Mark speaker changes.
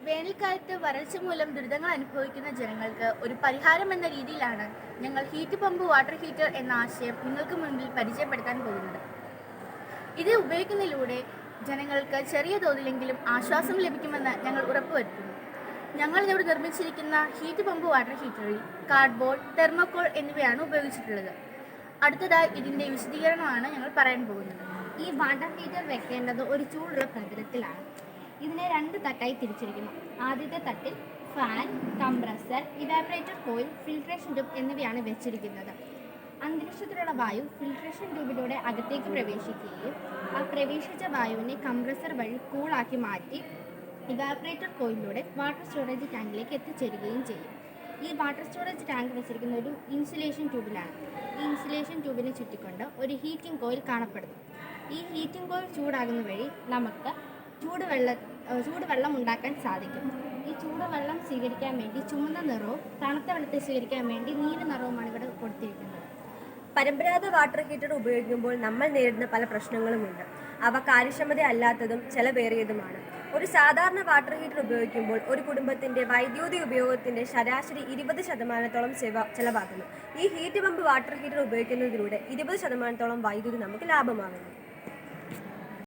Speaker 1: വേനൽക്കാലത്ത് വരൾച്ച മൂലം ദുരിതങ്ങൾ അനുഭവിക്കുന്ന ജനങ്ങൾക്ക് ഒരു പരിഹാരം എന്ന രീതിയിലാണ് ഞങ്ങൾ ഹീറ്റ് പമ്പ് വാട്ടർ ഹീറ്റർ എന്ന ആശയം നിങ്ങൾക്ക് മുൻപിൽ പരിചയപ്പെടുത്താൻ പോകുന്നത്. ഇത് ഉപയോഗിക്കുന്നതിലൂടെ ജനങ്ങൾക്ക് ചെറിയ തോതിലെങ്കിലും ആശ്വാസം ലഭിക്കുമെന്ന് ഞങ്ങൾ ഉറപ്പുവരുത്തുന്നു. ഞങ്ങൾ ഇവിടെ നിർമ്മിച്ചിരിക്കുന്ന ഹീറ്റ് പമ്പ് വാട്ടർ ഹീറ്ററിൽ കാർഡ്ബോർഡ്, തെർമോക്കോൾ എന്നിവയാണ് ഉപയോഗിച്ചിട്ടുള്ളത്. അടുത്തതായി ഇതിൻ്റെ വിശദീകരണമാണ് ഞങ്ങൾ പറയാൻ പോകുന്നത്.
Speaker 2: ഈ വാട്ടർ ഹീറ്റർ വെക്കേണ്ടത് ഒരു ചൂടുള്ള പ്രതലത്തിലാണ്. ഇതിനെ 2 തട്ടായി തിരിച്ചിരിക്കുന്നു. ആദ്യത്തെ തട്ടിൽ fan, compressor, evaporator coil, filtration tube എന്നിവയാണ് വെച്ചിരിക്കുന്നത്. അന്തരീക്ഷത്തിലുള്ള വായു ഫിൽട്രേഷൻ ട്യൂബിലൂടെ അകത്തേക്ക് പ്രവേശിക്കുകയും ആ പ്രവേശിച്ച വായുവിനെ കംപ്രസർ വഴി കൂളാക്കി മാറ്റി ഇവാപറേറ്റർ കോയിലൂടെ വാട്ടർ സ്റ്റോറേജ് ടാങ്കിലേക്ക് എത്തിച്ചേരുകയും ചെയ്യും. ഈ വാട്ടർ സ്റ്റോറേജ് ടാങ്ക് വെച്ചിരിക്കുന്ന ഒരു ഇൻസുലേഷൻ ട്യൂബിലാണ്. ഈ ഇൻസുലേഷൻ ട്യൂബിനെ ചുറ്റിക്കൊണ്ട് ഒരു ഹീറ്റിംഗ് കോയിൽ കാണപ്പെടുന്നു. ഈ ഹീറ്റിംഗ് കോയിൽ ചൂടാകുന്ന വഴി നമുക്ക് ചൂടുവെള്ളം ഉണ്ടാക്കാൻ സാധിക്കും. ഈ ചൂടുവെള്ളം സ്വീകരിക്കാൻ വേണ്ടി ചുമന്ന നിറവും തണുത്ത വെള്ളത്തെ സ്വീകരിക്കാൻ വേണ്ടി നീല നിറവുമാണ് ഇവിടെ കൊടുത്തിരിക്കുന്നത്.
Speaker 3: പരമ്പരാഗത വാട്ടർ ഹീറ്റർ ഉപയോഗിക്കുമ്പോൾ നമ്മൾ നേരിടുന്ന പല പ്രശ്നങ്ങളുമുണ്ട്. അവ കാര്യക്ഷമത അല്ലാത്തതും ചെലവേറിയതുമാണ്. ഒരു സാധാരണ വാട്ടർ ഹീറ്റർ ഉപയോഗിക്കുമ്പോൾ ഒരു കുടുംബത്തിന്റെ വൈദ്യുതി ഉപയോഗത്തിന്റെ ശരാശരി 20% ചെലവാകുന്നു. ഈ ഹീറ്റ് പമ്പ് വാട്ടർ ഹീറ്റർ ഉപയോഗിക്കുന്നതിലൂടെ 20% വൈദ്യുതി നമുക്ക് ലാഭമാകുന്നു.